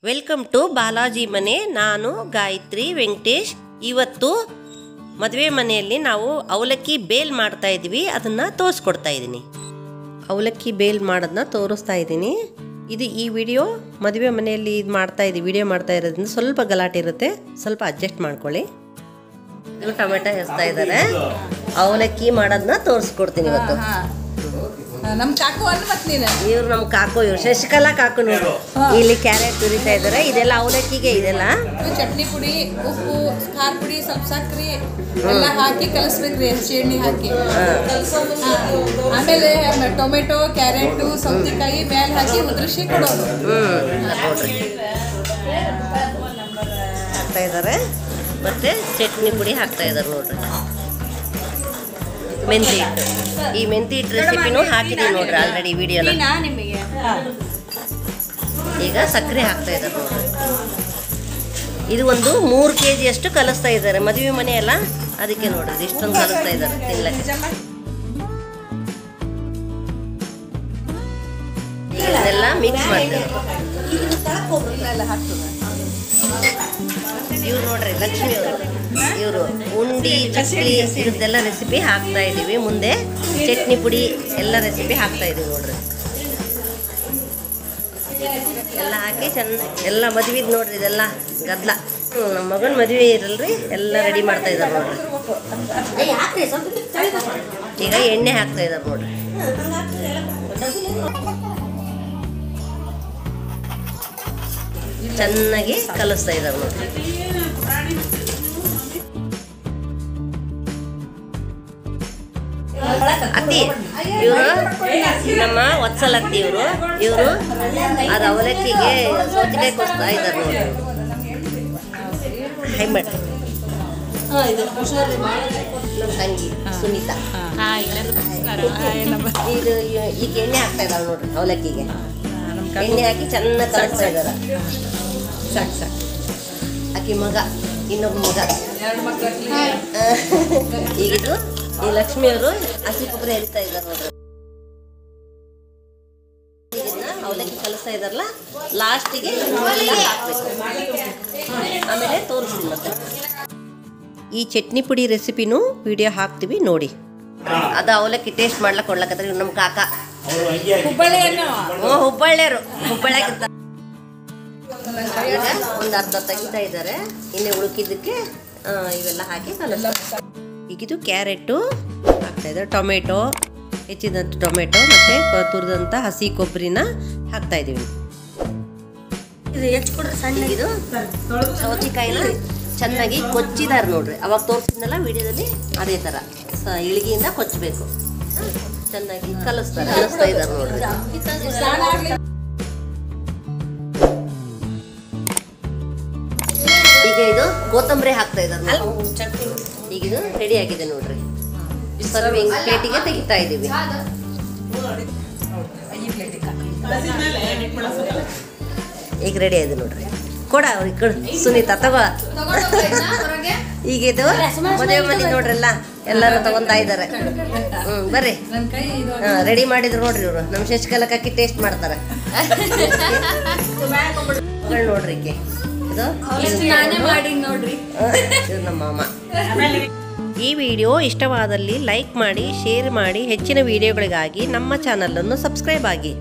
Welcome to Balaji ಮನೆ. ನಾನು ಗಾಯತ್ರಿ ವೆಂಕಟೇಶ್. ಇವತ್ತು ಮದುವೆ ಮನೆಯಲ್ಲಿ ನಾವು ಅವಲಕ್ಕಿ ಬೇಲ್ ಮಾಡ್ತಾ ಇದ್ವಿ, ಅದನ್ನು ತೋರಿಸ್ಕೊಡ್ತಾ ಇದ್ದೀನಿ. ಅವಲಕ್ಕಿ ಬೇಲ್ ಮಾಡೋದನ್ನ ತೋರಿಸ್ತಾ ಇದ್ದೀನಿ. ಇದು ಈ ವಿಡಿಯೋ ಮದುವೆ ಮನೆಯಲ್ಲಿ ಇದು ಮಾಡ್ತಾ ಇದ್ದೀವಿ, ವಿಡಿಯೋ ಮಾಡ್ತಾ ಇರೋದ್ರಿಂದ ಸ್ವಲ್ಪ ಗಲಾಟೆ ಇರುತ್ತೆ, ಸ್ವಲ್ಪ ಅಡ್ಜಸ್ಟ್ ಮಾಡ್ಕೊಳ್ಳಿ. ಇದು ಟೊಮೆಟೊ ಹೆಚ್ತಾ ಇದ್ದಾರೆ. ಅವಲಕ್ಕಿ ಮಾಡೋದನ್ನ ತೋರಿಸ್ಕೊಡ್ತೀನಿ ಇವತ್ತು. ನಮ್ಮ ಕಾಕು ಇವ್ರು ನಮ್ಮ ಕಾಕು, ಇವ್ರು ಶಶಿಕಲಾ ಕಾಕು. ನೋಡು ಇಲ್ಲಿ ಕ್ಯಾರೆಟ್ ತುರಿತಾ ಇದ್ದಾರೆ. ಇದೆಲ್ಲ ಅವಲಕ್ಕಿಗೆ. ಇದೆಲ್ಲ ಚಟ್ನಿ ಪುಡಿ, ಉಪ್ಪು, ಖಾರ ಪುಡಿ, ಸ್ವಲ್ಪ ಸಕ್ಕರೆ ಎಲ್ಲ ಹಾಕಿ ಕಲಿಸ್ಬೇಕ್ರಿ, ಎಣ್ಣೆ ಹಾಕಿ. ಆಮೇಲೆ ಟೊಮೆಟೊ, ಕ್ಯಾರೆಟು, ಸೌತೆಕಾಯಿ ಮೇಲೆ ಹಾಕಿ ಉದುರಿಸಿ ಕೊಡೋದು. ಹಾಕ್ತಾ ಇದ್ದಾರೆ. ಮತ್ತೆ ಚಟ್ನಿ ಪುಡಿ ಹಾಕ್ತಾ ಇದ್ದಾರೆ ನೋಡ್ರಿ. ಮೆಂತಿ ಹಿಟ್ಟು, ಈ ಮೆಂತಿ ಹಿಟ್ಟು ರೆಸಿಪಿನೂ ಹಾಕಿದೀವಿ ನೋಡ್ರಿ ಆಲ್ರೆಡಿ ವಿಡಿಯೋನ. ಈಗ ಸಕ್ಕರೆ ಹಾಕ್ತಾ ಇದ್ದಾರೆ ನೋಡ್ರಿ. ಇದು ಒಂದು 3 kg ಅಷ್ಟು ಕಲಿಸ್ತಾ ಇದ್ದಾರೆ. ಮದುವೆ ಮನೆ ಅಲ್ಲ, ಅದಕ್ಕೆ ನೋಡ್ರಿ ಇಷ್ಟೊಂದು ಕಲಿಸ್ತಾ ಇದ್ದಾರೆ ತಿನ್ಲಕ್ಕೆ. ಇದೆಲ್ಲ ಮಿಕ್ಸ್ ಮಾಡ್ತಾರೆ. ಇವ್ರು ನೋಡ್ರಿ ಲಕ್ಷ್ಮಿ ಅವರು, ಇವರು ಉಂಡಿ, ಚಕ್ಲಿ ಇದ್ರದ್ದೆಲ್ಲ ರೆಸಿಪಿ ಹಾಕ್ತಾ ಇದ್ದೀವಿ. ಮುಂದೆ ಚಟ್ನಿ ಪುಡಿ ಎಲ್ಲ ರೆಸಿಪಿ ಹಾಕ್ತಾ ಇದೀವಿ ನೋಡ್ರಿ. ಎಲ್ಲ ಹಾಕಿ ಚೆನ್ನಾಗಿ ಎಲ್ಲ ಮದುವೆದು ನೋಡ್ರಿ. ಇದೆಲ್ಲ ಗದ್ದಲ. ನಮ್ಮ ಮಗನ ಮದುವೆ ಇರಲ್ರಿ, ಎಲ್ಲ ರೆಡಿ ಮಾಡ್ತಾ ಇದ್ದಾರೆ ನೋಡ್ರಿ. ಈಗ ಎಣ್ಣೆ ಹಾಕ್ತಾ ಇದ್ದಾರೆ ನೋಡ್ರಿ. ಚೆನ್ನಾಗಿ ಕಲಿಸ್ತಾ ಇದ್ದಾರೆ ನೋಡ್ರಿ. ಅತ್ತಿ ಇವರು ನಮ್ಮ ವತ್ಸಲ ಅತ್ತಿ. ಇವರು ಅದು ಅವಲಕ್ಕಿಗೆ ಸೌತೆಕಾಯಿ ಕೊಸ್ತಾ ಇದ್ದಾರೆ ನೋಡ್ರಿ. ಹೈ ಮಾಡ್ರಿ. ನಮ್ಮ ತಂಗಿ ಸುನೀತಾ. ಇದು ಈಗ ಎಣ್ಣೆ ಹಾಕ್ತಾ ಇದ್ದಾಳೆ ನೋಡ್ರಿ ಅವಲಕ್ಕಿಗೆ. ಎಣ್ಣೆ ಹಾಕಿ ಚೆನ್ನಾಗಿ ಕಲಿಸ್ತಾ ಇದ್ದಾರೆ. ಆಕಿ ಮಗ, ಇನ್ನೊಬ್ಬ ಮಗ. ಈಗಿದು ಈ ಲಕ್ಷ್ಮಿ ಅವರು ಹಸಿ ಕೊಬ್ಬರಿ ಎರಿತಾ ಇದ್ದಾರೆ ನೋಡ್ರಿ. ಅವಲಕ್ಕಿ ಕಲಿಸ್ತಾ ಇದಾರಲ್ಲ, ಲಾಸ್ಟಿಗೆ ಹಾಕ್ಬೇಕು. ಆಮೇಲೆ ತೋರಿಸ್ತೀನಿ ಮತ್ತೆ. ಈ ಚಟ್ನಿ ಪುಡಿ ರೆಸಿಪಿನೂ ವಿಡಿಯೋ ಹಾಕ್ತೀವಿ ನೋಡಿ. ಅದು ಅವಲಕ್ಕಿ ಟೇಸ್ಟ್ ಮಾಡ್ಲಕ್ಕೆ ಕೊಡ್ಲಕ್ಕಂದ್ರೆ ಇವ್ರು ನಮ್ಮ ಕಾಕ ಹುಬ್ಬಳ್ಳಿಯರು, ಹುಬ್ಬಳ್ಳಿಯಾಗಿರ್ತಾರೆ. ಈಗ ಒಂದು ಅರ್ಧ ತೆಗಿತಾ ಇದ್ದಾರೆ. ಇನ್ನೇ ಉಳುಕಿದ್ದಕ್ಕೆ ಇವೆಲ್ಲ ಹಾಕಿ ಕಲಿಸ್ತಾರೆ. ಈಗಿದು ಕ್ಯಾರೆಟು ಹಾಕ್ತಾ ಇದ್ದಾರೆ, ಟೊಮೆಟೊ, ಹೆಚ್ಚಿದಂಥ ಟೊಮೆಟೊ ಮತ್ತು ತುರಿದಂಥ ಹಸಿ ಕೊಬ್ಬರಿನ ಹಾಕ್ತಾ ಇದ್ದೀವಿ. ಇದು ಹೆಚ್ಚಿಕೊಡ್ರಿ ಸಣ್ಣಗಿದು. ಸೌತೆಕಾಯಿನ ಚೆನ್ನಾಗಿ ಕೊಚ್ಚಿದಾರೆ ನೋಡ್ರಿ. ಅವಾಗ ತೋರಿಸಿದ್ನಲ್ಲ ವಿಡಿಯೋದಲ್ಲಿ, ಅದೇ ಥರ ಇಳಿಗೆಯಿಂದ ಕೊಚ್ಚಬೇಕು. ಚೆನ್ನಾಗಿ ಕಲಿಸ್ತಾ ಇದ್ದಾರೆ ನೋಡ್ರಿ. ಈಗ ಇದು ಕೊತ್ತಂಬರಿ ಹಾಕ್ತಾ ಇದ್ದಾರೆ. ಈಗ ಇದು ರೆಡಿ ಆಗಿದೆ ನೋಡ್ರಿ. ಸರ್ವಿಂಗ್ ಪ್ಲೇಟಿಗೆ ತೆಗಿತಾ ಇದ್ದೀವಿ. ಈಗ ರೆಡಿ ಆಗಿದೆ ನೋಡ್ರಿ. ಕೊಡ ಅವ್ರಿಗೆ ಕೊಡು ಸುನೀತಾ, ತಗೋ. ಈಗ ಇದು ಮದುವೆ ಮನೆ ನೋಡ್ರಲ್ಲ, ಎಲ್ಲರೂ ತಗೊಂತಾ ಇದ್ದಾರೆ. ಬರ್ರಿ. ರೆಡಿ ಮಾಡಿದ್ರು ನೋಡ್ರಿ ಇವರು. ನಮ್ಮ ಶಶಿಕಲಾ ಕಾಕಿ ಟೇಸ್ಟ್ ಮಾಡ್ತಾರೆ ನೋಡ್ರಿ. ಇದು ನಮ್ಮ ಮಾಮ. ಈ ವಿಡಿಯೋ ಇಷ್ಟವಾದಲ್ಲಿ ಲೈಕ್ ಮಾಡಿ, ಶೇರ್ ಮಾಡಿ. ಹೆಚ್ಚಿನ ವಿಡಿಯೋಗಳಿಗಾಗಿ ನಮ್ಮ ಚಾನಲನ್ನು ಸಬ್ಸ್ಕ್ರೈಬ್ ಆಗಿ.